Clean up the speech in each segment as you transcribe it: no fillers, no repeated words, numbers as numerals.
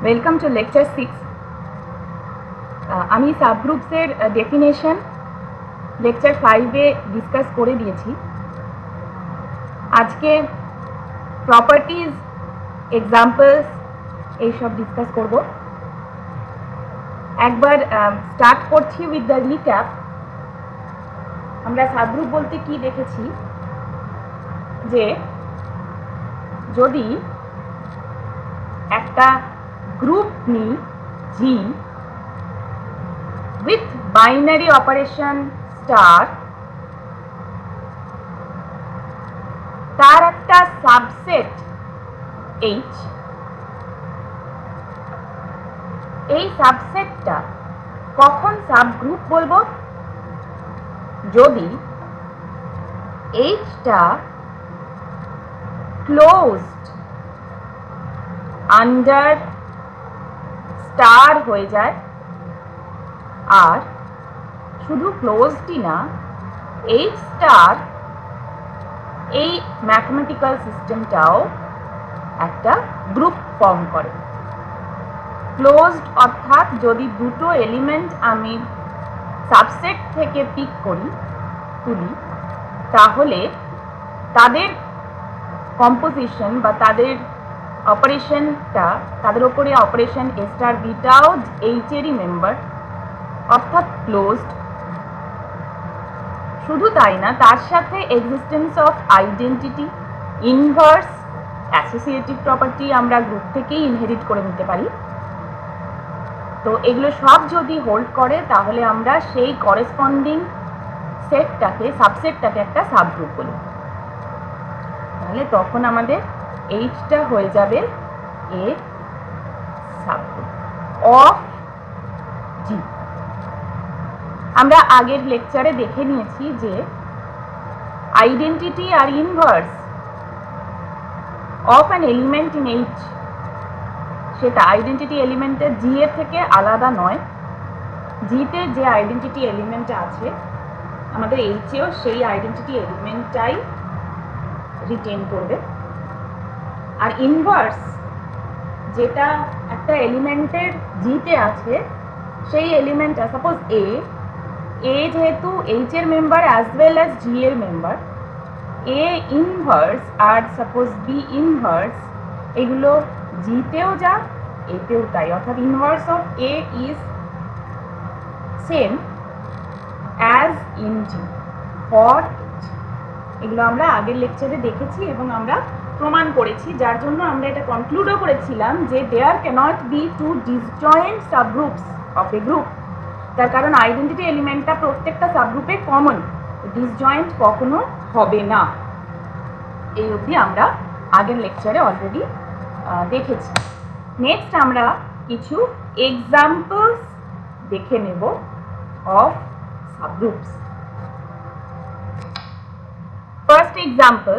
Welcome to lecture 6। আমি সাবগ্রুপসের definition lecture 5-এ ডিসকাস করে দিয়েছি। আজকে প্রপার্টিজ, এক্সাম্পলস এইসব ডিসকাস করব। একবার স্টার্ট করছি উইথ দ্য রিক্যাপ। আমরা সাবগ্রুপ বলতে কি দেখেছি, যে যদি একটা গ্রুপ নিই জি with binary operation star, তার একটা সাবসেট H, এই সাবসেটটা কখন সাবগ্রুপ বলবো? যদি Hটা ক্লোজড আন্ডার স্টার হয়ে যায়, আর শুধু ক্লোজডই না, H স্টার এই ম্যাথমেটিক্যাল সিস্টেমটাও একটা গ্রুপ ফর্ম করে। ক্লোজড অর্থাৎ যদি দুটো এলিমেন্ট আমি সাবসেট থেকে পিক তুলি, তাহলে তাদের কম্পোজিশন বা তাদের অপারেশনটা, তাদের ওপরে অপারেশন এ স্টার বিটাও এইচ এরই মেম্বার, অর্থাৎ ক্লোজড। শুধু তাই না, তার সাথে existence of identity, inverse, associative property আমরা গ্রুপ থেকেই ইনহেরিট করে নিতে পারি। তো এগুলো সব যদি হোল্ড করে, তাহলে আমরা সেই করেসপন্ডিং সেটটাকে, সাবসেটটাকে একটা সাবগ্রুপ বলি। তাহলে তখন আমাদের এইচটা হয়ে যাবে এ সাবগ্রুপ অফ জি। আমরা আগের লেকচারে দেখে নিয়েছি যে আইডেন্টিটি আর inverse of an element in H, সেটা আইডেন্টিটি এলিমেন্টের জি এর থেকে আলাদা নয়। জিতে যে আইডেন্টিটি এলিমেন্ট আছে, আমাদের এইচেও সেই আইডেন্টিটি এলিমেন্টটাই রিটেন করবে। আর ইনভার্স যেটা একটা এলিমেন্টের জিতে আছে, সেই এলিমেন্টটা সাপোজ এ যেহেতু এইচ এর মেম্বার অ্যাজ ওয়েল অ্যাজ জি এর member, A inverse are suppose B inverse, এগুলো জিতেও যা এতেও তাই, অর্থাৎ inverse of A is same as in G for. এগুলো আমরা আগের লেকচারে দেখেছি এবং আমরা প্রমাণ করেছি, যার জন্য আমরা এটা কনক্লুডও করেছিলাম যে there cannot be two disjoint subgroups of a group. তার কারণ আইডেন্টিটি এলিমেন্টটা প্রত্যেকটা সাবগ্রুপে কমন, ডিসজয়েন্ট কখনো হবে না। এই অবধি আমরা আগের লেকচারে অলরেডি দেখেছি। নেক্সট আমরা কিছু এক্সাম্পলস দেখে নেব অফ সাবগ্রুপস। ফার্স্ট এক্সাম্পল,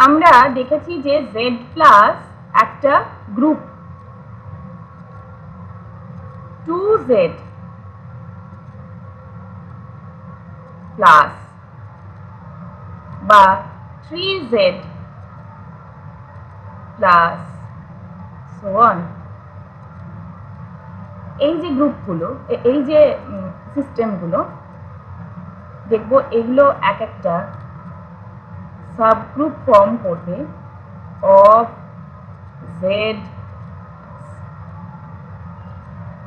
আমরা দেখেছি যে Z প্লাস একটা গ্রুপ, 2Z প্লাস বা 3Z প্লাস সো অন। এই যে গ্রুপগুলো, এই যে সিস্টেমগুলো দেখবো, এগুলো এক একটা সাবগ্রুপ ফর্ম করবে অফ Z।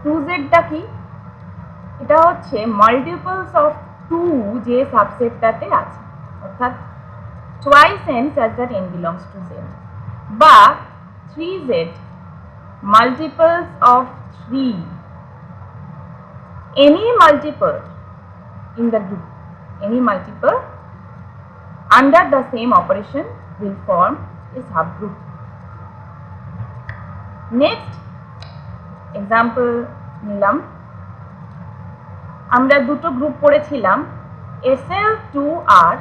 2Zটা কি? এটা হচ্ছে মাল্টিপলস অফ 2 যে সাবসেটটাতে আছে, অর্থাৎ twice n such that n belongs to Z, বা 3Z multiples of 3, any multiple in the group, any multiple under the same operation will form a subgroup. Next example নিলাম, আমরা দুটো গ্রুপ পড়েছিলাম, SL2R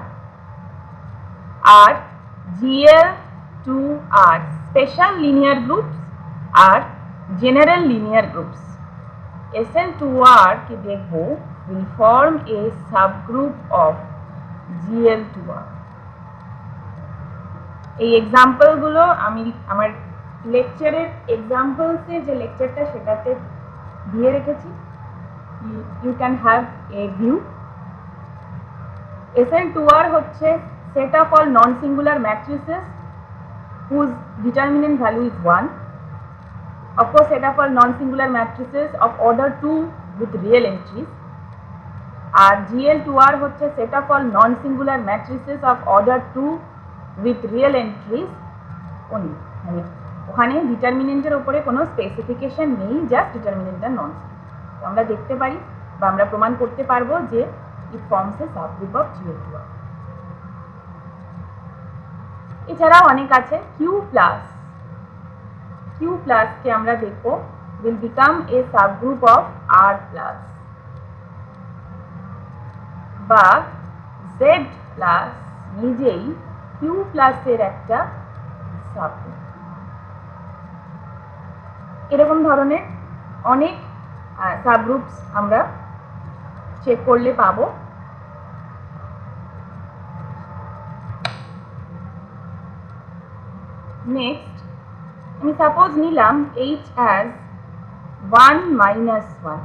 আর GL2R, special linear groups আর general linear groups. SL2R কে দেখব will form a subgroup of GL2R। এই এক্সাম্পলগুলো আমি আমার লেকচারের এক্সাম্পলসের যে লেকচারটা সেটাতে দিয়ে রেখেছি, you can have a view. SN2R হচ্ছে set of all non singular matrices whose determinant value is 1. Of course, set of all non-singular matrices of order 2 with real entries. আর GL2R হচ্ছে set of all non-singular matrices of order 2 with real entries only. মানে ওখানে ডিটারমিনেন্টের উপরে কোনো specification নেই, just ডিটারমিনেন্টটা non singular. আমরা দেখতে পারি বা আমরা প্রমাণ করতে পারবো যে it forms a subgroup of GL2R। এছাড়াও অনেক আছে। Q plus কে আমরা দেখব will become a subgroup of R plus, বা Z plus নিজেই Q plus এর একটা সাবগ্রুপ। এরকম ধরনের অনেক সাবগ্রুপস আমরা চেক করলে পাবো। নেক্সট আমি সাপোজ নিলাম H as 1 minus 1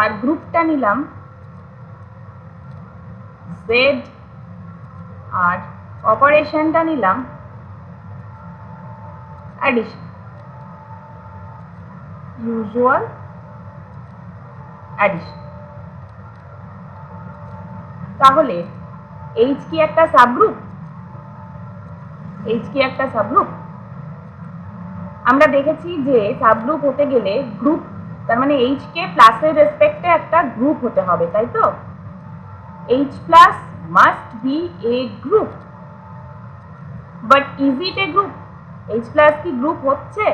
আর গ্রুপটা নিলাম Z আর অপারেশনটা নিলাম অ্যাডিশন, ইউজুয়াল অ্যাডিশন। তাহলে H কি একটা সাবগ্রুপ? H কি একটা সাবগ্রুপ? আমরা দেখেছি যে সাবগ্রুপ হতে গেলে গ্রুপ, তার মানে H কে প্লাসের রেসপেক্টে একটা গ্রুপ হতে হবে, তাই তো? H plus must be a group, but is it a group? H plus কি গ্রুপ হচ্ছে?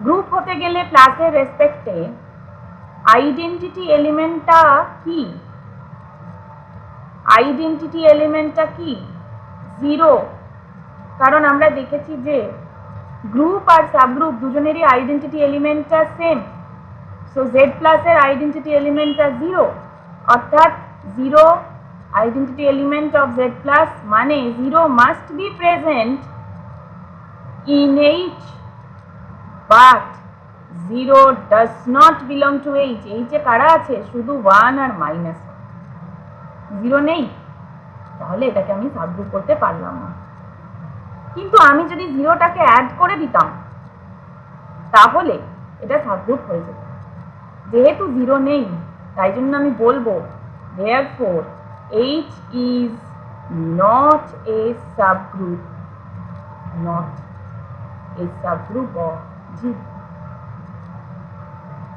গ্রুপ হতে গেলে প্লাসের রেসপেক্টে আইডেন্টিটি এলিমেন্টটা কি? আইডেন্টিটি এলিমেন্টটা কি? 0। কারণ আমরা দেখেছি যে গ্রুপ আর সাবগ্রুপ দুজনেরই আইডেন্টিটি এলিমেন্টটা সেম। সো Z প্লাস এর আইডেন্টিটি এলিমেন্টটা 0, অর্থাৎ 0 identity element of Z plus মানে 0 must be present in H, but 0 does not belong to H. H এ কারা আছে? শুধু 1 আর -1, 0 নেই। তাহলে এটাকে আমি সাবগ্রুপ করতে পারলাম না। কিন্তু আমি যদি 0টাকে অ্যাড করে দিতাম তাহলে এটা সাবগ্রুপ হয়ে যেত। যেহেতু 0 নেই তাই জন্য আমি বলবো therefore H is not a subgroup, not a subgroup of G.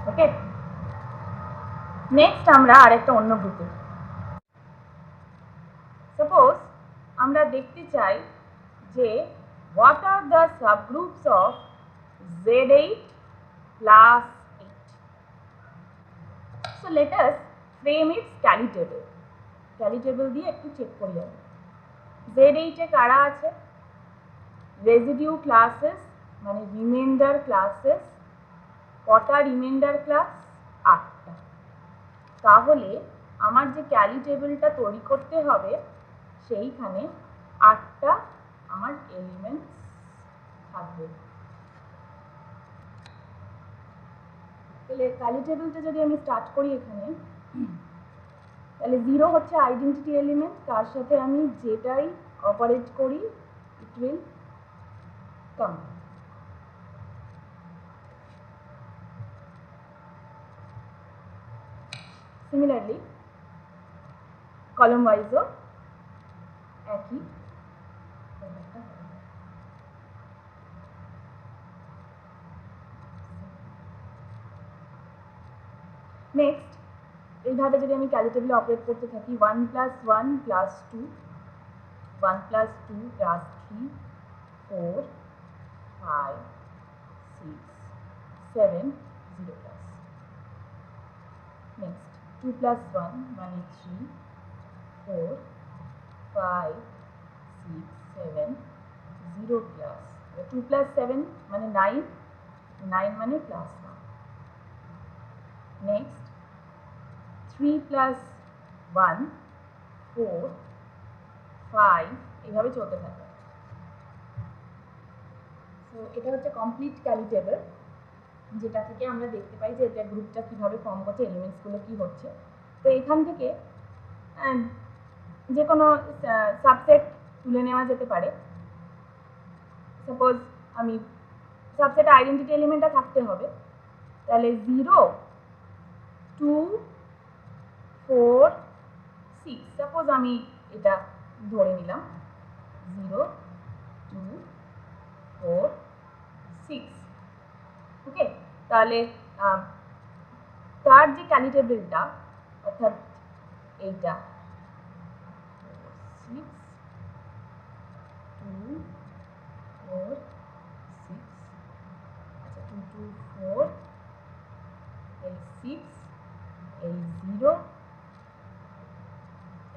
Okay, next আমরা আরেকটা অন্য গ্রুপে, সাপোজ আমরা দেখতে চাই যে what are the subgroups of Z8 plus 8. So let us frame its Cali table. Cali table দিয়ে একটু চেক করি আমি। Z8 এ কারা আছে? রেসিডিউ ক্লাসেস মানে রিমাইন্ডার ক্লাসেস। কটা রিমাইন্ডার ক্লাস? 8টা। তাহলে আমার যে ক্যালি টেবিলটা তৈরি করতে হবে সেইখানে 8টা আমার এলিমেন্টস থাকবে। তাহলে ক্যালি টেবিলটা যদি আমি স্টার্ট করি এখানে, তাহলে 0 হচ্ছে আইডেন্টিটি এলিমেন্ট, তার সাথে আমি যেটাই অপারেট করি ইট উইল কাম। সিমিলারলি কলম ওয়াইজও একই। নেক্সট এইভাবে যদি আমি ক্যালি টেবিলে অপারেট করতে থাকি 1 + 1 + 2, 1 + 2 + 3, 4, 5, 6, 7, 0 plus. Next 2 + 1 মানে 3, 4, 5, 6, 7, 0 plus. 2 + 7 মানে 9, 9 মানে +1. Next 3 + 1, 4, 5 এইভাবে চলতে থাকে। তো এটা হচ্ছে কমপ্লিট ক্যালি টেবল, যেটা থেকে আমরা দেখতে পাই যে এটা গ্রুপটা কিভাবে ফর্ম করছে, এলিমেন্টসগুলো কি হচ্ছে। তো এখান থেকে যে কোনো সাবসেট তুলে নেওয়া যেতে পারে। সাপোজ আমি সাবসেট আইডেন্টিটি এলিমেন্টটা থাকতে হবে, তাহলে 0 2 4 6, সাপোজ আমি এটা ধরে নিলাম 0 2 4 6। ওকে, তাহলে তার যে ক্যালি টেবিলটা অর্থাৎ এইটা 6 2 4 6, আচ্ছা 2 2 4, এই 6, এই 0,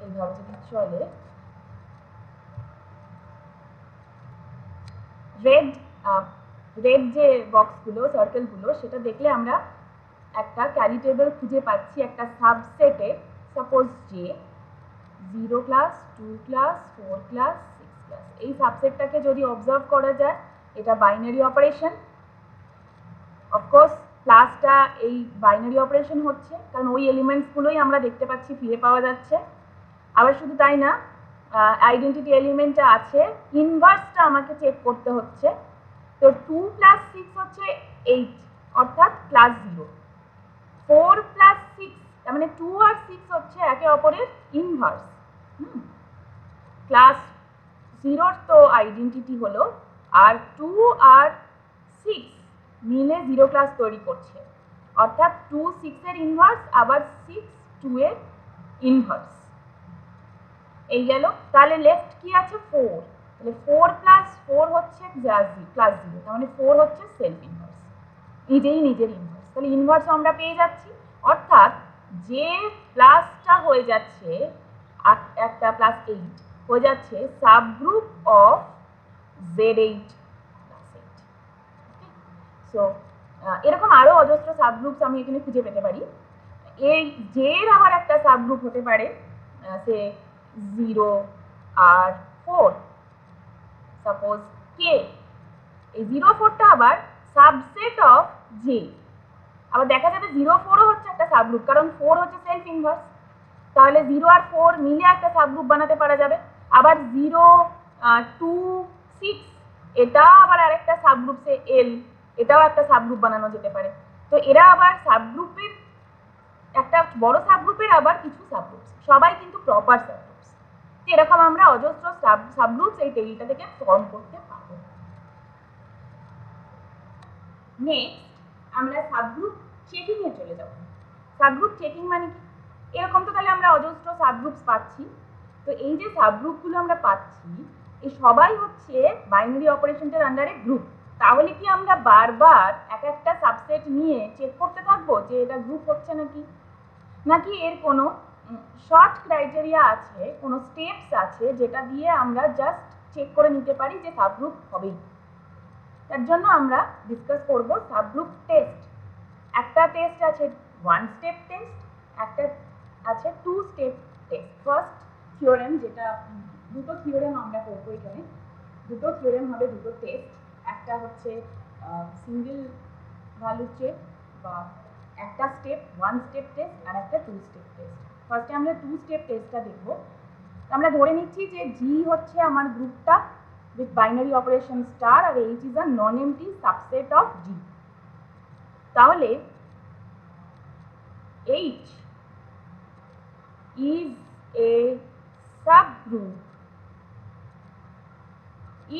এইভাবে যদি চলে, রেড যে বক্সগুলো সার্কেলগুলো সেটা দেখলে আমরা একটা ক্যালি টেবিল খুঁজে পাচ্ছি একটা সাবসেটে। সাপোজ যে 0 ক্লাস 2 ক্লাস 4 ক্লাস 6 ক্লাস, এই সাবসেটটাকে যদি অবজার্ভ করা যায়, এটা বাইনারি অপারেশন। অফকোর্স ক্লাসটা এই বাইনারি অপারেশন হচ্ছে কারণ ওই এলিমেন্টসগুলোই আমরা দেখতে পাচ্ছি, ফিরে পাওয়া যাচ্ছে। আবার শুধু তাই না, আইডেন্টিটি এলিমেন্টটা আছে, ইনভার্সটা আমাকে চেক করতে হচ্ছে। তো 2 প্লাস 6 হচ্ছে 8, অর্থাৎ ক্লাস 0। 4 প্লাস 6, তার মানে 2 আর 6 হচ্ছে একে অপরের ইনভার্স। ক্লাস 0 তো আইডেন্টিটি হলো, আর 2 আর 6 মিলে 0 ক্লাস তৈরি করছে, অর্থাৎ 2 6 এর ইনভার্স, আবার 6 2 এর ইনভার্স। এই গেল। তাহলে লেফট কি আছে 4, তাহলে 4 প্লাস 4 হচ্ছে ক্লাস 0, তার মানে 4 হচ্ছে সেলফ ইনভার্স, নিজেই নিজের ইনভার্স। তাহলে ইনভার্স আমরা পেয়ে যাচ্ছি, অর্থাৎ যে প্লাসটা হয়ে যাচ্ছে একটা প্লাস 8 হয়ে যাচ্ছে subgroup of Z8 plus 8। So এরকম আরো অজস্র সাবগ্রুপস আমি এখানে খুঁজে পেতে পারি। এই জের আবার একটা সাবগ্রুপ হতে পারে, সে 0 আর 4, সাপোজ কে, এই 0 4টা আবার সাবসেট অফ জে। আবার দেখা যাবে 0 4ও হচ্ছে একটা সাবগ্রুপ, কারণ 4 হচ্ছে সেলফ ইনভার্স, তাহলে 0 আর 4 মিলে একটা সাবগ্রুপ বানাতে পারা যাবে। আবার 0 2 6, এটা আবার আরেকটা সাবগ্রুপ, সে এল, এটাও একটা সাবগ্রুপ বানানো যেতে পারে। তো এরা আবার সাবগ্রুপের একটা বড় সাবগ্রুপের আবার কিছু সাবগ্রুপস, সবাই কিন্তু প্রপার সাবগ্রুপস। এরকম আমরা অজস্র সাবগ্রুপস এই টেবিলটা থেকে ফর্ম করতে পারবো। নেক্সট আমরা সাবগ্রুপ চেকিং এ চলে যাব। সাবগ্রুপ চেকিং মানে কি? এরকম তো তাহলে আমরা অজস্র সাবগ্রুপস পাচ্ছি। তো এই যে সাবগ্রুপগুলো আমরা পাচ্ছি, এই সবাই হচ্ছে বাইনারি অপারেশনটার আন্ডারে গ্রুপ। তাহলে কি আমরা বারবার এক একটা সাবসেট নিয়ে চেক করতে থাকবো যে এটা গ্রুপ হচ্ছে নাকি, নাকি এর কোনো শর্ট ক্রাইটেরিয়া আছে, কোনো স্টেপস আছে যেটা দিয়ে আমরা জাস্ট চেক করে নিতে পারি যে সাবগ্রুপ হবেই? তার জন্য আমরা ডিসকাস করব সাবগ্রুপ টেস্ট। একটা টেস্ট আছে 1 স্টেপ টেস্ট, একটা আছে 2 স্টেপ টেস্ট। ফার্স্ট থিওরেম, যেটা দুটো থিওরেম আমরা করবো এখানে, দুটো থিওরেম হবে, দুটো টেস্ট। একটা হচ্ছে সিঙ্গেল ভ্যালু চেক বা একটা স্টেপ 1 স্টেপ টেস্ট, আর একটা 2 স্টেপ টেস্ট। ফার্স্টে আমরা 2 স্টেপ টেস্টটা দেখব। আমরা ধরে নিচ্ছি যে জি হচ্ছে আমার গ্রুপটা with binary operation star R H is a non-empty subset of G। তাহলে H is a subgroup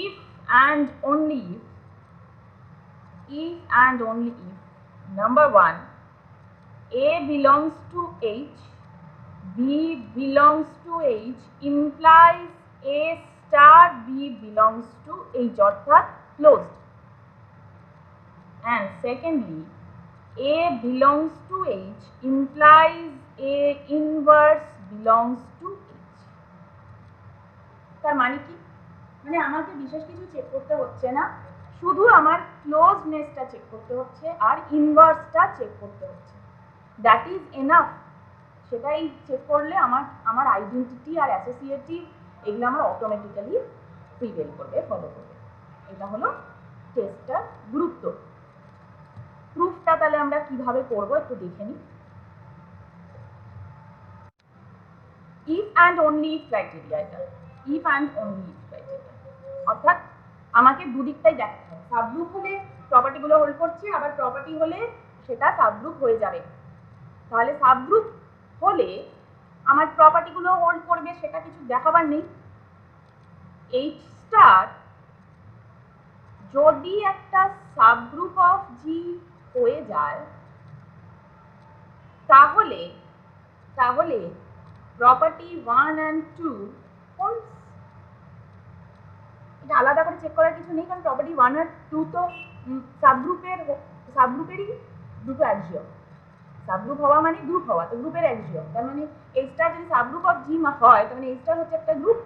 if and only if number 1 A belongs to H, B belongs to H implies A star B belongs to H, অর্থাৎ closed, and secondly A belongs to H implies A inverse belongs to H। তার মানে কি? মানে আমাকে বিশেষ কিছু check করতে হচ্ছে না, শুধু আমার ক্লোজনেসটা চেক করতে হচ্ছে আর ইনভার্সটা চেক করতে হচ্ছে, দ্যাট ইজ এনাফ। সেটাই চেক করলে আমার আইডেন্টিটি আর অ্যাসোসিয়েটিভ এগুলো আমার অটোমেটিক্যালি প্রিভেল করবে, ফলো করবে। এটা হলো টেস্টটার গুরুত্ব। প্রুফটা তাহলে আমরা কিভাবে করব একটু দেখে নিই। If and only if criteria, এটা if and only if criteria, অর্থাৎ আমাকে দুদিকটাই দেখাতে হবে। সাবগ্রুপ হলে প্রপার্টিগুলো হোল্ড করছে, আবার প্রপার্টি হলে সেটা সাবগ্রুপ হয়ে যাবে। তাহলে সাবগ্রুপ হলে আমার প্রপার্টিগুলো হোল্ড করবে সেটা কিছু দেখাবার নেই। এইচ স্টার যদি একটা সাবগ্রুপ অফ জি হয়ে যায় তাহলে তাহলে প্রপার্টি 1 and 2 ফলস। এটা আলাদা করে চেক করার কিছু নেই, কারণ প্রপার্টি 1 আর 2 তো সাবগ্রুপেরই দুটো অ্যাক্সিওম। সাবগ্রুপ হওয়া মানে গ্রুপ হওয়া, তো গ্রুপের অ্যাক্সিওম। তার মানে এইচ স্টার যদি সাবগ্রুপ অফ জি হয় তার মানে এইচ স্টার হচ্ছে একটা গ্রুপ,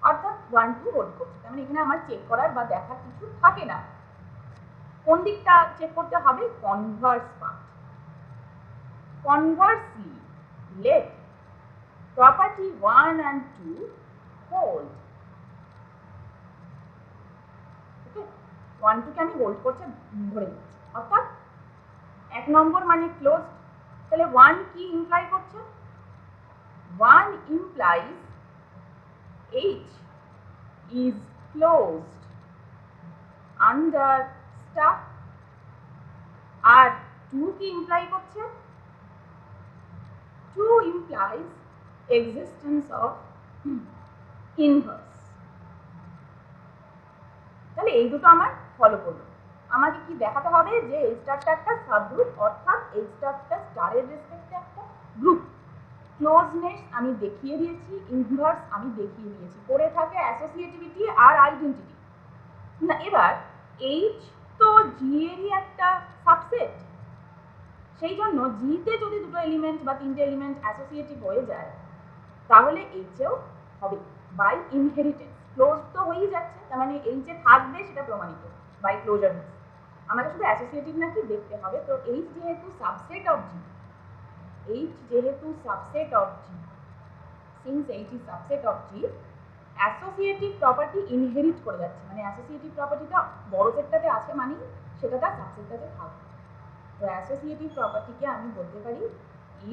অর্থাৎ 1 2 হোল্ড করছে। তার মানে এখানে আমার চেক করার বা দেখার কিছু থাকে না। কোন দিকটা চেক করতে হবে? Converse part. Conversely, let property 1 and 2 hold. Okay, 1 2 কে আমি হোল্ড করছে ধরে নিচ্ছি, অর্থাৎ 1 নম্বর মানে ক্লোজ। তাহলে 1 কি ইমপ্লাই করছে? 1 implies H is closed under star, আর 2 কি ইমপ্লাই করছে? 2 implies existence of inverse. তাহলে এই দুটো আমার ফলো করলো। আমাকে কি দেখাতে হবে? যে এই স্টারটা একটা সাবগ্রুপ, অর্থাৎ এই স্টারটা স্টারের রেসপেক্টে একটা গ্রুপ। ক্লোজনেস আমি দেখিয়ে দিয়েছি, ইনভার্স আমি দেখিয়ে দিয়েছি, পড়ে থাকে অ্যাসোসিয়েটিভিটি আর আইডেন্টিটি। না, এবার এইচ তো জি এরই একটা সাবসেট, সেই জন্য জিতে যদি দুটো এলিমেন্ট বা তিনটে এলিমেন্ট অ্যাসোসিয়েটিভ হয়ে যায় তাহলে এইচেও হবে বাই ইনহেরিটেন্স। ক্লোজ তো হয়েই যাচ্ছে, তার মানে এইচে থাকবে সেটা প্রমাণিত বাই ক্লোজারনেস। আমাকে শুধু অ্যাসোসিয়েটিভ নাকি দেখতে হবে। তো এইচ যেহেতু subset of G, since H is subset of G, associative property inherit করে যাচ্ছে। মানে অ্যাসোসিয়েটিভ প্রপার্টিটা বড় সেটটাতে আছে মানে সেটা তার সাবসেটটাতে থাকবে। তো অ্যাসোসিয়েটিভ প্রপার্টিকে আমি বলতে পারি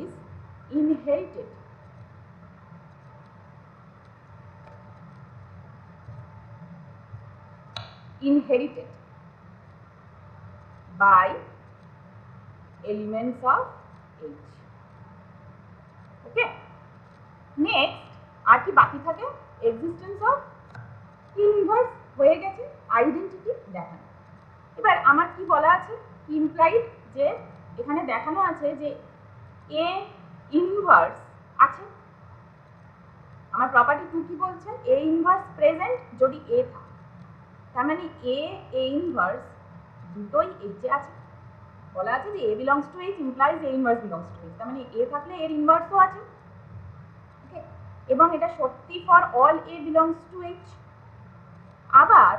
is inherited. Inherited by elements of H. Okay. Next, আর কি বাকি থাকে? Existence of inverse হয়ে গেছে, আইডেন্টিটি দেখানো। এবার আমার কি বলা আছে? ইমপ্লাইড, যে এখানে দেখানো আছে যে A ইনভার্স আছে। আমার প্রপার্টি 2 কি বলছে? A ইনভার্স প্রেজেন্ট যদি A থাকে, তার মানে A ইনভার্স দুটোই H এ আছে। বলা আছে যে A belongs to H implies A inverse belongs to H, তার মানে A থাকলে এর ইনভার্সও আছে। ওকে, এবং এটা সত্যি for all A belongs to H। আবার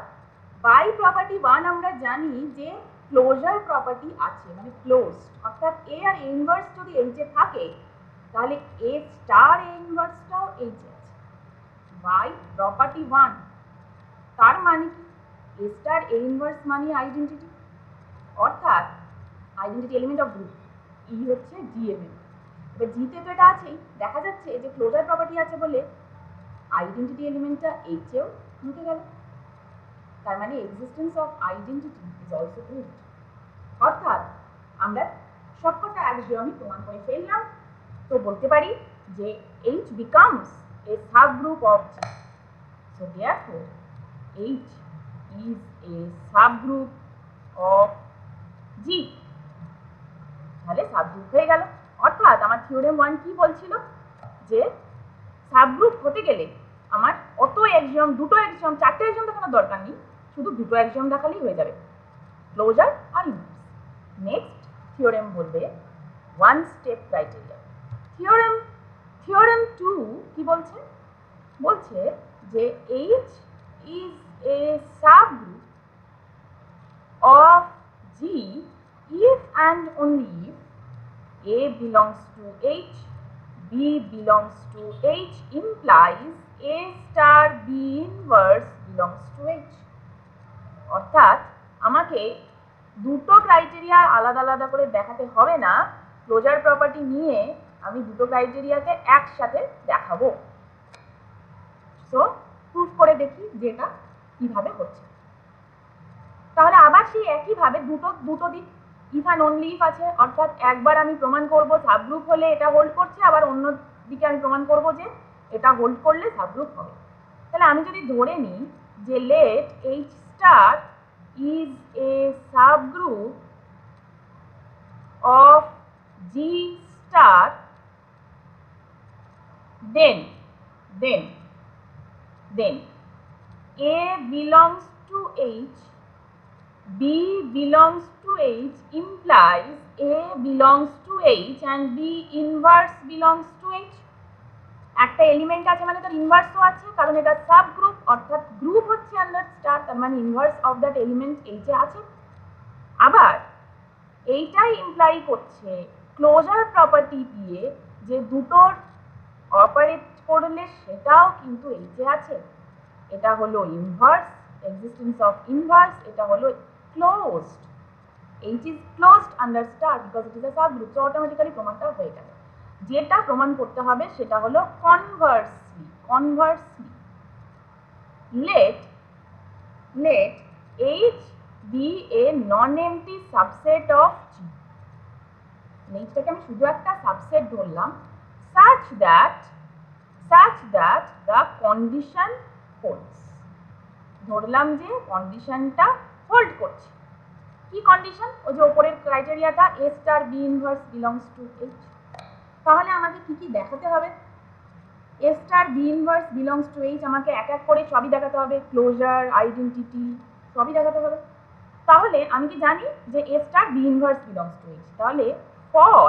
বাই প্রপার্টি 1 আমরা জানি যে ক্লোজার প্রপার্টি আছে, মানে ক্লোজড, অর্থাৎ A আর A ইনভার্স যদি H এ থাকে তাহলে A স্টার A ইনভার্সটাও H এ আছে বাই প্রপার্টি 1। তার মানে কি? A স্টার A ইনভার্স মানে আইডেন্টিটি, অর্থাৎ আইডেন্টিটি এলিমেন্ট অফ গ্রুপ ই হচ্ছে জি এর মেম্বার। এবার জিতে তো এটা আছেই, দেখা যাচ্ছে যে ক্লোজার প্রপার্টি আছে বলে আইডেন্টিটি এলিমেন্টটা এইচেও ঢুকে গেল। তার মানে existence of identity is also proved. অর্থাৎ আমরা সবকটা অ্যাক্সিওমই প্রমাণ করে ফেললাম। তো বলতে পারি যে H becomes a subgroup of G. So therefore H is a subgroup of G. তাহলে সাবগ্রুপ হয়ে গেল। অর্থাৎ আমার থিওরেম 1 কি বলছিল? যে সাবগ্রুপ হতে গেলে আমার অত অ্যাক্সিওম, দুটো অ্যাক্সিওম, চারটে অ্যাক্সিওম দেখানোর দরকার নেই, শুধু দুটো অ্যাক্সিওম দেখালেই হয়ে যাবে, ক্লোজার আর ইনভার্স। নেক্সট থিওরেম বলবে ওয়ান স্টেপ ক্রাইটেরিয়া। থিওরেম 2 কি বলছে? বলছে যে H is a subgroup of G if and only if A belongs to H, B belongs to H implies A star B inverse belongs to H. অর্থাৎ আমাকে দুটো criteria আলাদা আলাদা করে দেখাতে হবে না, ক্লোজার প্রপার্টি নিয়ে আমি দুটো ক্রাইটেরিয়াকে একসাথে দেখাবো। সো প্রুফ করে দেখি যেটা কিভাবে হচ্ছে। তাহলে আবার সেই একইভাবে দুটো দিক ইফ অ্যান্ড অনলি ইফ আছে, অর্থাৎ একবার আমি প্রমাণ করব সাবগ্রুপ হলে এটা হোল্ড করছে, আবার অন্য দিকে আমি প্রমাণ করব যে এটা হোল্ড করলে সাবগ্রুপ হবে। তাহলে আমি যদি ধরে নিই যে late H star is a subgroup of G star, then A belongs to H, B belongs to H implies A belongs to H and B inverse belongs to H. একটা element আছে মানে তার ইনভার্সও আছে, কারণ এটা সাব গ্রুপ, অর্থাৎ group হচ্ছে under star, তার মানে inverse of that element H এ আছে। আবার এইটাই ইমপ্লাই করছে ক্লোজার প্রপার্টি দিয়ে যে দুটোর অপারেট করলে সেটাও কিন্তু H এ আছে। এটা হলো ইনভার্স, এক্সিস্টেন্স অফ ইনভার্স, এটা হলো closed. H is closed under star because it is a subgroup, so automatically প্রমাণটা হয়ে গেল। যেটা প্রমাণ করতে হবে সেটা হলো conversely let H be a non-empty subset of G। এইটাকে আমি শুধু একটা সাবসেট ধরলাম such that the condition holds। ধরলাম যে কন্ডিশনটা হোল্ড করছে। কি কন্ডিশন? ওই যে উপরের ক্রাইটেরিয়াটা A star B inverse belongs to H। তাহলে আমাকে কি কি দেখাতে হবে? A star B inverse belongs to H আমাকে এক এক করে সবই দেখাতে হবে, ক্লোজার, আইডেন্টিটি সবই দেখাতে হবে। তাহলে আমি কি জানি যে A star B inverse belongs to H, তাহলে for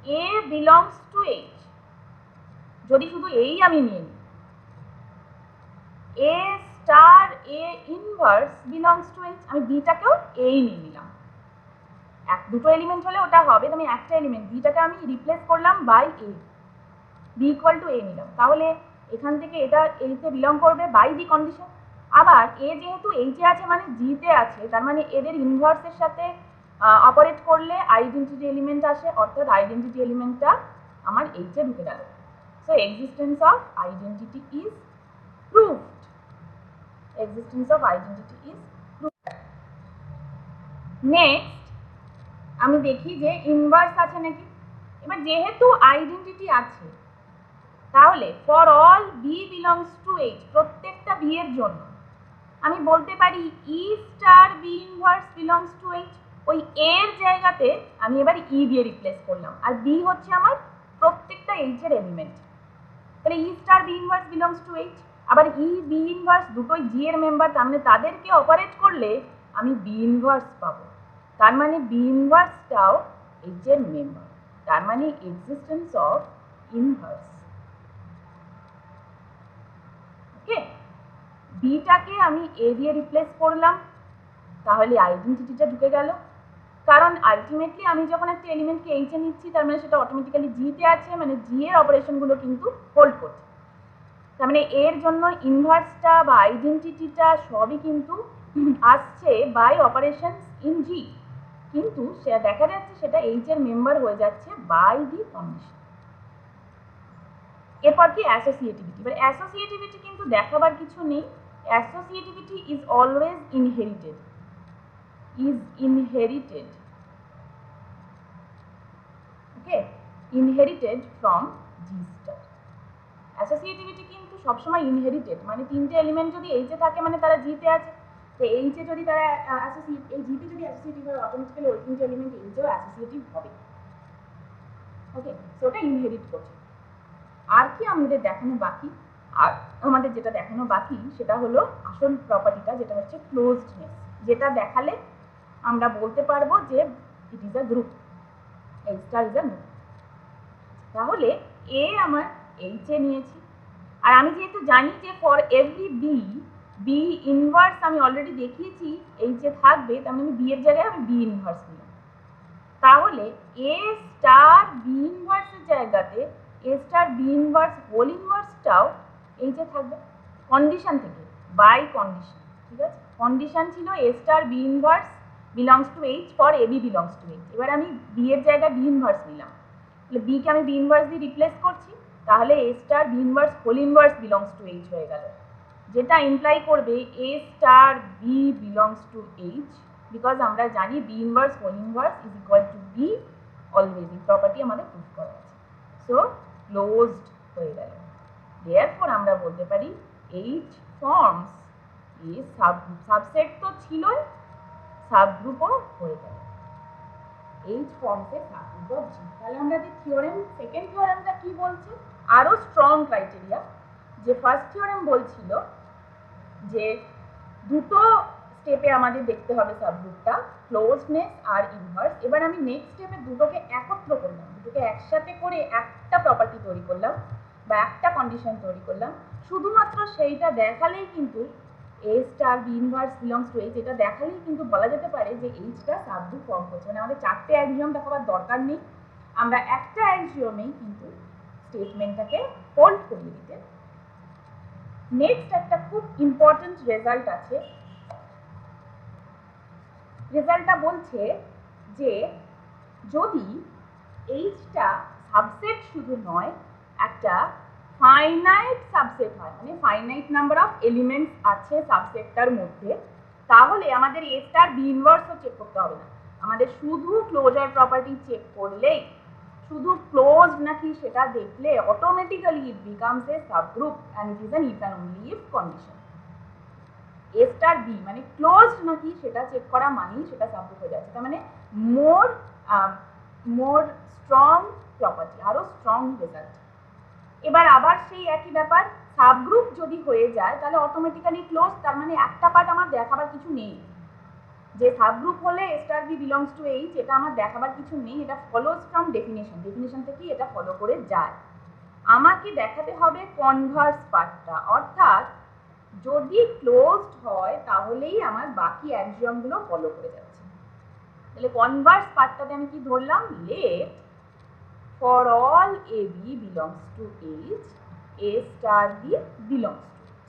A belongs to H, যদি শুধু এই আমি নিয়ে নিই, A star A inverse belongs to H, আমি বিটাকেও এই নিয়ে নিলাম। দুটো এলিমেন্ট হলে ওটা হবে, আমি একটা এলিমেন্ট বিটাকে আমি রিপ্লেস করলাম by A, B equal to A নিলাম। তাহলে এখান থেকে এটা H এ বিলং করবে বাই দি কন্ডিশন। আবার A যেহেতু H এ আছে মানে G তে আছে, তার মানে এদের ইনভার্সের সাথে অপারেট করলে আইডেন্টিটি এলিমেন্ট আসে, অর্থাৎ আইডেন্টিটি এলিমেন্টটা আমার H এ ঢুকে গেল। So existence of identity is proved. Existence of identity is proved. Next আমি দেখি যে ইনভার্স আছে নাকি। এবার যেহেতু আইডেন্টিটি আছে, তাহলে for all B belongs to H, প্রত্যেকটা B এর জন্য আমি বলতে পারি E star B inverse belongs to H। ওই A এর জায়গাতে আমি এবার E দিয়ে রিপ্লেস করলাম, আর B হচ্ছে আমার প্রত্যেকটা H এর এলিমেন্ট। তাহলে E star B inverse belongs to H, আবার E B inverse দুটোই G এর মেম্বার, তার মানে তাদেরকে অপারেট করলে আমি B inverse পাবো। তার মানে B ইনভার্সটাও H এর মেম্বার, তার মানে এক্সিস্টেন্স অফ ইনভার্স। ওকে, বিটাকে আমি A দিয়ে রিপ্লেস করলাম, তাহলে আইডেন্টিটিটা ঢুকে গেল। কারণ আলটিমেটলি আমি যখন একটা এলিমেন্টকে H এ নিচ্ছি, তার মানে সেটা অটোমেটিক্যালি G তে আছে, মানে G এর অপারেশনগুলো কিন্তু হোল্ড করছে। তার মানে এর জন্য ইনভার্সটা বা আইডেন্টিটিটা সবই কিন্তু আসছে বাই অপারেশন ইন G, কিন্তু সে দেখা যাচ্ছে সেটা H এর মেম্বার হয়ে যাচ্ছে বাই দি কন্ডিশন। এরপর কি অ্যাসোসিয়েটিভিটি। এবার অ্যাসোসিয়েটিভিটি কিন্তু দেখাবার কিছু নেই, associativity is always inherited, okay, inherited from G star। Associativity কিন্তু সবসময় ইনহেরিটেড, মানে তিনটে এলিমেন্ট যদি H এ থাকে মানে তারা G তে আছে, তো H এ যদি তারা অ্যাসোসিয়েট, এই G তে যদি অ্যাসোসিয়েটিভ হয় অটোমেটিক্যালি ওই তিনটে এলিমেন্ট H এও অ্যাসোসিয়েটিভ হবে। ওকে, সো ওটা ইনহেরিট করছে। আর কি আমাদের দেখানো বাকি? আর আমাদের যেটা দেখানো বাকি সেটা হলো আসল প্রপার্টিটা, যেটা হচ্ছে ক্লোজডনেস, যেটা দেখালে আমরা বলতে পারবো যে it is a group, H star is a group. তাহলে A আমার H এ নিয়েছি, আর আমি যেহেতু জানি যে ফর এভরি B ইনভার্স আমি অলরেডি দেখিয়েছি H এ থাকবে, তার মানে B এর জায়গায় আমি B ইনভার্স নিলাম। তাহলে A star B ইনভার্সের জায়গাতে A star B inverse whole ইনভার্সটাও H এ থাকবে কন্ডিশন থেকে, বাই কন্ডিশন। ঠিক আছে, কন্ডিশন ছিল a star b inverse belongs to h for ab belongs to h। এবার আমি b এর জায়গায় b ইনভার্স নিলাম, তাহলে b কে আমি b ইনভার্স দিয়ে রিপ্লেস করছি, তাহলে a star b inverse whole inverse belongs to h হয়ে গেল, যেটা ইমপ্লাই করবে a star b belongs to h, because আমরা জানি b inverse whole inverse is equal to b always, এই প্রপার্টি আমাদের প্রুফ করা আছে। সো ক্লোজড হয়ে গেল। দেয়ারফর আমরা বলতে পারি h forms a subgroup, subset তো ছিলই, সাবগ্রুপও হয়ে গেল, h forms a subgroup of g। তাহলে আমাদের থিওরেম, সেকেন্ড থিওরেমটা কি বলছে, আরো স্ট্রং ক্রাইটেরিয়া। যে ফার্স্ট থিওরেম বলছিল যে দুটো স্টেপে আমাদের দেখতে হবে সাবগ্রুপটা, ক্লোজনেস আর ইনভার্স। এবার আমি নেক্সট স্টেপে দুটোকে একত্র করলাম, দুটোকে একসাথে করে একটা প্রপার্টি তৈরি করলাম বা একটা কন্ডিশন তৈরি করলাম, শুধুমাত্র সেইটা দেখালেই কিন্তু a star b inverse belongs to h, এটা দেখালেই কিন্তু বলা যেতে পারে যে এইচটা সাবগ্রুপ ফর্ম করছে। মানে আমাদের চারটে অ্যাক্সিওম দেখাবার দরকার নেই, আমরা একটা অ্যাক্সিওমেই কিন্তু স্টেটমেন্টটাকে হোল্ড করিয়ে দিতে। নেক্সট একটা খুব ইম্পর্টেন্ট রেজাল্ট আছে, রেজাল্টটা বলছে যে যদি এইচটা সাবসেট শুধু নয়, একটা ফাইনাইট সাবসেট হয়, মানে ফাইনাইট নাম্বার অফ এলিমেন্টস আছে সাবসেটটার মধ্যে, তাহলে আমাদের এ স্টার বি ইনভার্সও চেক করতে হবে না, আমাদের শুধু ক্লোজার প্রপার্টি চেক করলেই, শুধু ক্লোজ নাকি সেটা দেখলে automatically it becomes a subgroup and it is an if and only if condition. A star B মানে ক্লোজ নাকি সেটা চেক করা মানেই সেটা সাবগ্রুপ হয়ে যাচ্ছে, তার মানে মোর স্ট্রং প্রপার্টি, আরো স্ট্রং রেজাল্ট। এবার আবার সেই একই ব্যাপার, সাবগ্রুপ যদি হয়ে যায় তাহলে অটোমেটিক্যালি ক্লোজ, তার মানে একটা পার্ট আমার দেখাবার কিছু নেই, যে সাবগ্রুপ হলে A star B belongs to H, এটা আমার দেখাবার কিছু নেই, এটা ফলোজ ফ্রম ডেফিনেশন, ডেফিনেশন থেকেই এটা ফলো করে যায়। আমাকে দেখাতে হবে কনভার্স পার্টটা, অর্থাৎ যদি ক্লোজড হয় তাহলেই আমার বাকি অ্যাক্সিওমগুলো ফলো করে যাচ্ছে। তাহলে কনভার্স পার্টটাতে আমি কি ধরলাম, let for all A B belongs to H A star B belongs to H.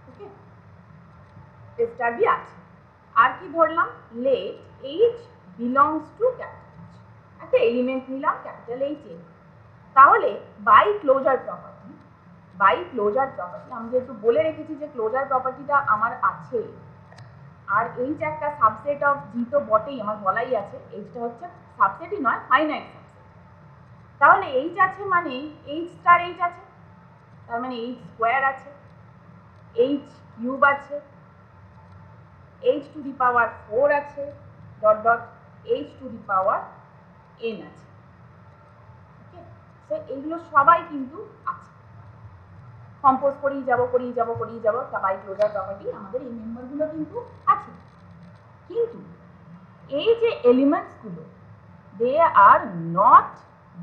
Okay, A star B আছে। আর কি ধরলাম, let H belongs to capital H, একটা এলিমেন্ট নিলাম ক্যাপিটাল এইচ এ। তাহলে by closure property, by closure property আমি যেহেতু বলে রেখেছি যে ক্লোজার প্রপার্টিটা আমার আছে, আর এইচ একটা সাবসেট অফ জি তো বটেই, আমার বলাই আছে এইচটা হচ্ছে সাবসেটই নয় ফাইনাইট সাবসেট, তাহলে এইচ আছে মানে এইচ স্টার এইচ আছে, তার মানে এইচ স্কোয়ার আছে, এইচ কিউব আছে, এইচ টু দি পাওয়ার 4 আছে, dot dot H to the power N আছে। ওকে, সো এইগুলো সবাই কিন্তু আছে, কম্পোজ করেই যাব করেই যাব করেই যাব, বাই ক্লোজার প্রপার্টি আমাদের এই মেম্বারগুলো কিন্তু আছে। কিন্তু এই যে এলিমেন্টসগুলো দে আর নট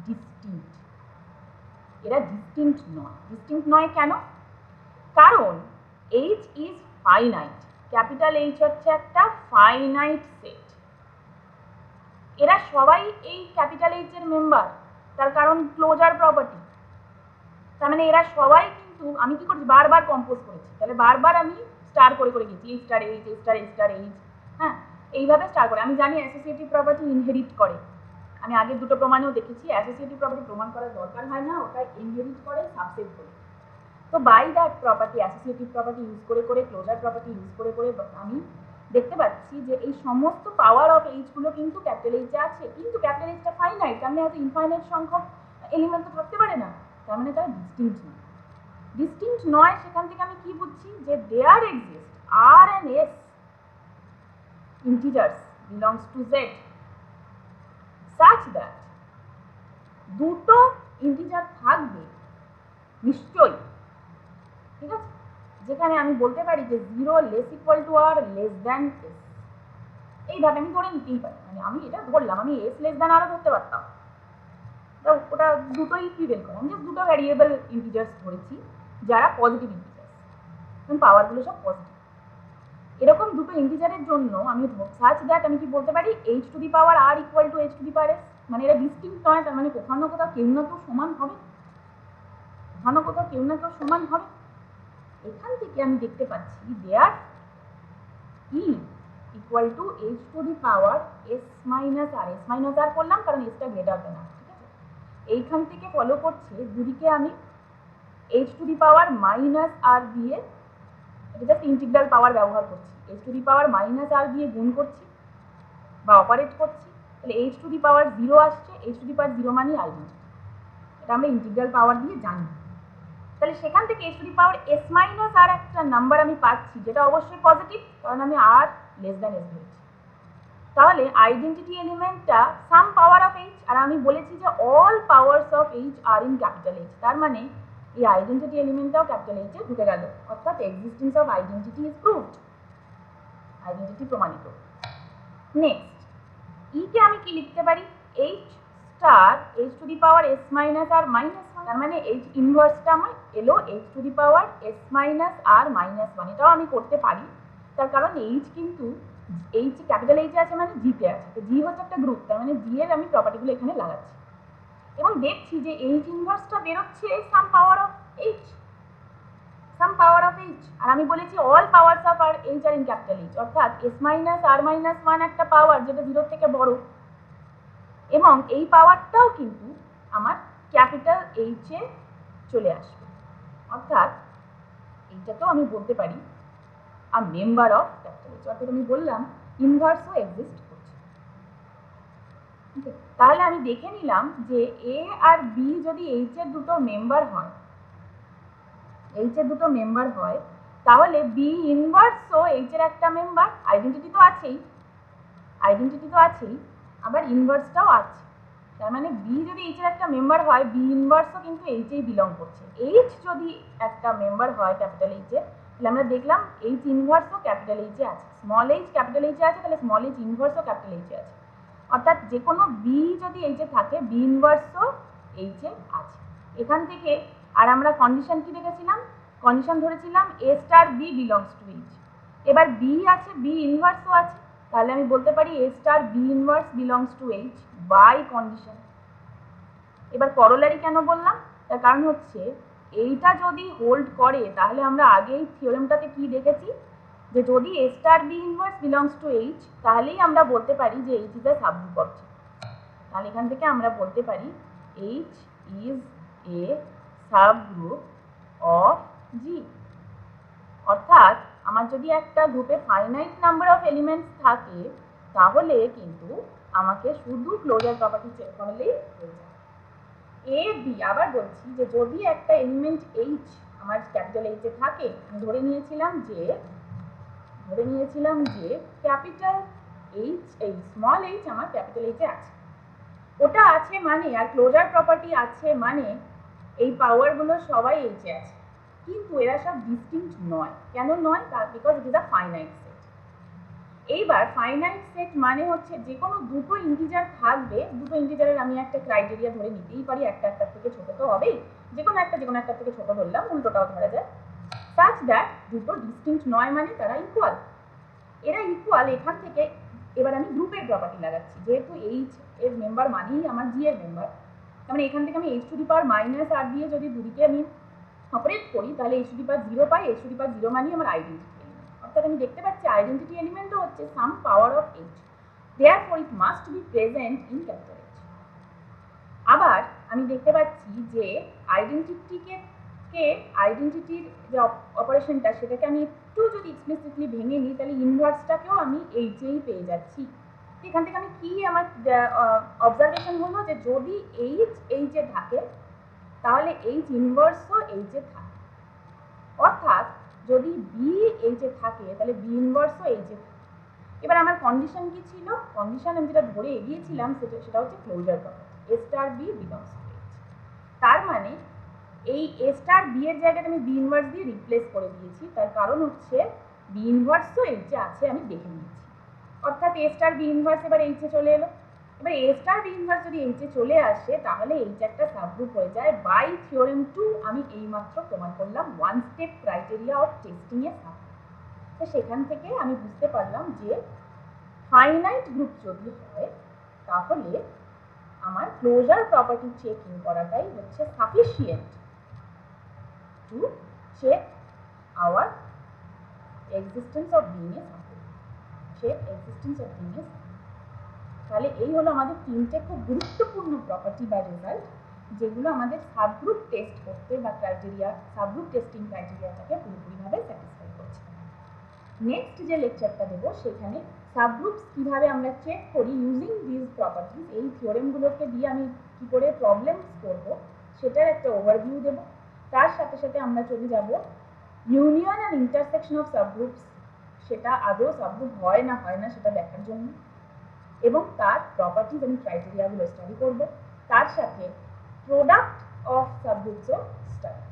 ডিস্টিংক্ট, এরা ডিস্টিংক্ট নয়। ডিস্টিংক্ট নয় কেন, কারণ H is finite, capital H হচ্ছে একটা ফাইনাইট সেট, এরা সবাই এই ক্যাপিটাল এইচ এর মেম্বার, তার কারণ ক্লোজার প্রপার্টি, তার মানে এরা সবাই কিন্তু, আমি কি করছি বারবার কম্পোজ করেছি, তাহলে বারবার আমি স্টার করে করে গেছি, H star H, H star H star H, হ্যাঁ এইভাবে স্টার করে। আমি জানি অ্যাসোসিয়েটিভ প্রপার্টি ইনহেরিট করে, আমি আগের দুটো প্রমাণেও দেখেছি অ্যাসোসিয়েটিভ প্রপার্টি প্রমাণ করার দরকার হয় না, ওটা ইনহেরিট করে সাবসেট করে। তো by that property, associative property use করে করে, ক্লোজার প্রপার্টি ইউজ করে করে আমি দেখতে পাচ্ছি যে এই সমস্ত পাওয়ার অফ এইচগুলো কিন্তু ক্যাপিটাল এইচে আছে, কিন্তু ক্যাপিটাল এইচটা ফাইনাইট, তার মানে এত ইনফাইনাইট সংখ্যক এলিমেন্ট তো থাকতে পারে না, তার মানে তারা ডিস্টিংক্ট নয়। ডিস্টিংক্ট নয়, সেখান থেকে আমি কি বুঝছি যে there exist R and S integers belongs to z such that দুটো ইন্টিজার থাকবে নিশ্চয়ই, ঠিক আছে, যেখানে আমি বলতে পারি যে 0 less equal to R less than S, এইভাবে আমি ধরে নিতেই পারি, মানে আমি এটা ধরলাম, আমি এস লেস দ্যান আরও ধরতে পারতাম, তো ওটা দুটোই প্রিভেল করে, আমি জাস্ট দুটো ভ্যারিয়েবল ইন্টিজার্স ধরেছি যারা পজিটিভ ইন্টিজার্স, পাওয়ারগুলো সব পজিটিভ, এরকম দুটো ইন্টিজারের জন্য আমি সাচ দ্যাট আমি কি বলতে পারি H to the power R equal to H to the power S, মানে এরা ডিস্টিংক্ট নয়, তার মানে কোথাও না কোথাও কেউ না কেউ সমান হবে, কোথাও না কোথাও কেউ না কেউ সমান হবে। এখান থেকে আমি দেখতে পাচ্ছি there e equal to H to the power S minus R করলাম কারণ এসটা গ্রেটার দেন আর, ঠিক আছে? এইখান থেকে ফলো করছে দুদিকে আমি H to the power minus R দিয়ে, এটা জাস্ট ইন্টিগ্রাল পাওয়ার ব্যবহার করছি, H to the power minus R দিয়ে গুণ করছি বা অপারেট করছি, তাহলে এইচ টু দি পাওয়ার 0 আসছে, এইচ টু দি পাওয়ার 0 মানে আইডেন্টিটি, এটা আমরা ইন্টিগ্রাল পাওয়ার দিয়ে জানি। তাহলে সেখান থেকে H to the power S minus R একটা নাম্বার আমি পাচ্ছি, যেটা অবশ্যই পজিটিভ কারণ আমি আর লেস দ্যান এস ধরেছি। তাহলে আইডেন্টিটি এলিমেন্টটা সাম পাওয়ার অফ এইচ, আর আমি বলেছি যে all powers of H are in capital H, তার মানে এই আইডেন্টিটি এলিমেন্টটাও ক্যাপিটাল এইচ এ ঢুকে গেল, অর্থাৎ existence of identity is proved, identity প্রমাণিত। নেক্সট ই কে আমি কি লিখতে পারি, H star H to the power S minus R minus 1, তার মানে এইচ ইনভার্সটা আমার এলো H to the power S minus R minus 1, এটাও আমি করতে পারি তার কারণ এইচ কিন্তু এইচ ক্যাপিটাল এইচ আছে মানে জিতে আছে, তো জি হচ্ছে একটা গ্রুপ, তার মানে জি এর আমি প্রপার্টিগুলো এখানে লাগাচ্ছি এবং দেখছি যে এইচ ইনভার্সটা বেরোচ্ছে some power of H, some power of H, আর আমি বলেছি all powers of are H are in capital H, অর্থাৎ এস মাইনাস আর মাইনাস 1 একটা পাওয়ার যেটা 0 থেকে বড়, এবং এই পাওয়ারটাও কিন্তু আমার ক্যাপিটাল এইচ এ চলে আসবে, অর্থাৎ এইটাকেও আমি বলতে পারি আ মেম্বার অফ ক্যাপিটাল এইচ, অর্থাৎ আমি বললাম ইনভার্সও এক্সিস্ট করছে। তাহলে আমি দেখে নিলাম যে এ আর বি যদি এইচ এর দুটো মেম্বার হয়, এইচ এর দুটো মেম্বার হয়, তাহলে বি ইনভার্সও এইচ এর একটা মেম্বার, আইডেন্টিটি তো আছেই, আইডেন্টিটি তো আছেই, আবার ইনভার্সটাও আছে, তার মানে বি যদি এইচ এর একটা মেম্বার হয়, বি ইনভার্সও কিন্তু এইচ এই বিলং করছে। এইচ যদি একটা মেম্বার হয় ক্যাপিটাল এইচ এর, তাহলে আমরা দেখলাম এইচ ইনভার্সও ক্যাপিটাল এইচ এ আছে, স্মল এইচ ক্যাপিটাল এইচ এ আছে, তাহলে স্মল এইচ ইনভার্সও ক্যাপিটাল এইচ এ আছে, অর্থাৎ যে কোনো বি যদি এইচ এ থাকে বি ইনভার্সও এইচ এ আছে। এখান থেকে আর আমরা কন্ডিশন কি দেখেছিলাম, কন্ডিশন ধরেছিলাম A star B belongs to H, এবার বি আছে বি ইনভার্সও আছে, তাহলে আমি বলতে পারি A star B inverse belongs to H by condition. এবার করোলারি কেন বললাম, তার কারণ হচ্ছে এইটা যদি হোল্ড করে তাহলে আমরা আগেই থিওরেমটাতে কি দেখেছি যে যদি A star B inverse belongs to H তাহলেই আমরা বলতে পারি যে H is a subgroup of G, তাহলে এখান থেকে আমরা বলতে পারি H is a subgroup of G, অর্থাৎ আমার যদি একটা গ্রুপে ফাইনাইট নাম্বার অফ এলিমেন্টস থাকে তাহলে কিন্তু আমাকে শুধু ক্লোজার প্রপার্টি চেক করলেই হয়ে যায়। এ বি, আবার বলছি যে যদি একটা এলিমেন্ট এইচ আমার ক্যাপিটাল এইচ এ থাকে, আমি ধরে নিয়েছিলাম যে ক্যাপিটাল এইচ এই স্মল এইচ আমার ক্যাপিটাল এইচ এ আছে, ওটা আছে মানে আর ক্লোজার প্রপার্টি আছে মানে এই পাওয়ারগুলো সবাই এইচ এ আছে, কিন্তু এরা সব ডিস্টিংক্ট নয়। কেন নয়, because it is a finite set. এইবার ফাইনাইট সেট মানে হচ্ছে যে কোনো দুটো ইন্টিজার থাকবে, দুটো ইন্টিজারের আমি একটা ক্রাইটেরিয়া ধরে নিতেই পারি, একটা একটার থেকে ছোট তো হবেই, যে কোনো একটা থেকে ছোট ধরলাম, উল্টোটাও ধরা যায়, সাচ দ্যাট দুটো ডিস্টিংক্ট নয় মানে তারা ইকুয়াল, এরা ইকুয়াল। এখান থেকে এবার আমি গ্রুপের প্রপার্টি লাগাচ্ছি, যেহেতু এইচ এর মেম্বার মানেই আমার জি এর মেম্বার, তার মানে এখান থেকে আমি H to the power minus R দিয়ে যদি দুদিকে আমি অপারেট করি তাহলে এইচ টু দি পাওয়ার 0 পাই, এইচ টু দি পাওয়ার 0 মানেই আমার আইডেন্টিটি এলিমেন্ট, অর্থাৎ আমি দেখতে পাচ্ছি আইডেন্টিটি এলিমেন্টও হচ্ছে some power of H, therefore it must be present in capital H. আবার আমি দেখতে পাচ্ছি যে আইডেন্টিটির যে অপারেশনটা সেটাকে আমি একটু যদি এক্সপ্লিসিটলি ভেঙে নিই তাহলে ইনভার্সটাকেও আমি এইচেই পেয়ে যাচ্ছি। এখান থেকে আমি কি আমার অবজারভেশন হলো যে যদি এইচ এইচে থাকে তাহলে এইচ ইনভার্সও এইচে থাকে, অর্থাৎ যদি বি এইচে থাকে তাহলে বি ইনভার্সও এইচে থাকে। এবার আমার কন্ডিশন কি ছিল, কন্ডিশন আমি যেটা ধরে এগিয়েছিলাম সেটা হচ্ছে closure property, A star B belongs to H, তার মানে এই এ স্টার বি এর জায়গায় আমি বি ইনভার্স দিয়ে রিপ্লেস করে দিয়েছি, তার কারণ হচ্ছে বি ইনভার্সও এইচে আছে আমি দেখে নিয়েছি, অর্থাৎ এ স্টার বি ইনভার্স এবার এইচে চলে এলো। এবার এ স্টার বি ইনভার্স যদি এইচে চলে আসে তাহলে এইচ একটা সাবগ্রুপ হয়ে যায় বাই থিওরেম 2, আমি এইমাত্র প্রমাণ করলাম one step criteria of testing A subgroup. তো সেখান থেকে আমি বুঝতে পারলাম যে ফাইনাইট গ্রুপ যদি হয় তাহলে আমার ক্লোজার প্রপার্টি চেকিং করাটাই হচ্ছে sufficient to check our existence of being a subgroup. shape, existence of things। তাহলে এই হলো আমাদের তিনটে খুব গুরুত্বপূর্ণ প্রপার্টি বা রেজাল্ট, যেগুলো আমাদের সাবগ্রুপ টেস্ট করতে বা ক্রাইটেরিয়া, সাবগ্রুপ টেস্টিং ক্রাইটেরিয়াটাকে পুরোপুরিভাবে স্যাটিসফাই করছে। নেক্সট যে লেকচারটা দেবো সেখানে সাবগ্রুপস কিভাবে আমরা চেক করি ইউজিং দিস প্রপার্টিজ, এই থিওরেমগুলোকে দিয়ে আমি কি করে প্রবলেমস করব সেটার একটা ওভারভিউ দেব। তার সাথে সাথে আমরা চলে যাব ইউনিয়ন অ্যান্ড ইন্টারসেকশন অফ সাবগ্রুপস, সেটা আদৌ সাবগ্রুপ হয় না হয় না সেটা দেখার জন্য, এবং তার প্রপার্টিজ এবং ক্রাইটেরিয়াগুলো স্টাডি করব। তার সাথে প্রোডাক্ট অফ সাবগ্রুপসও স্টাডি।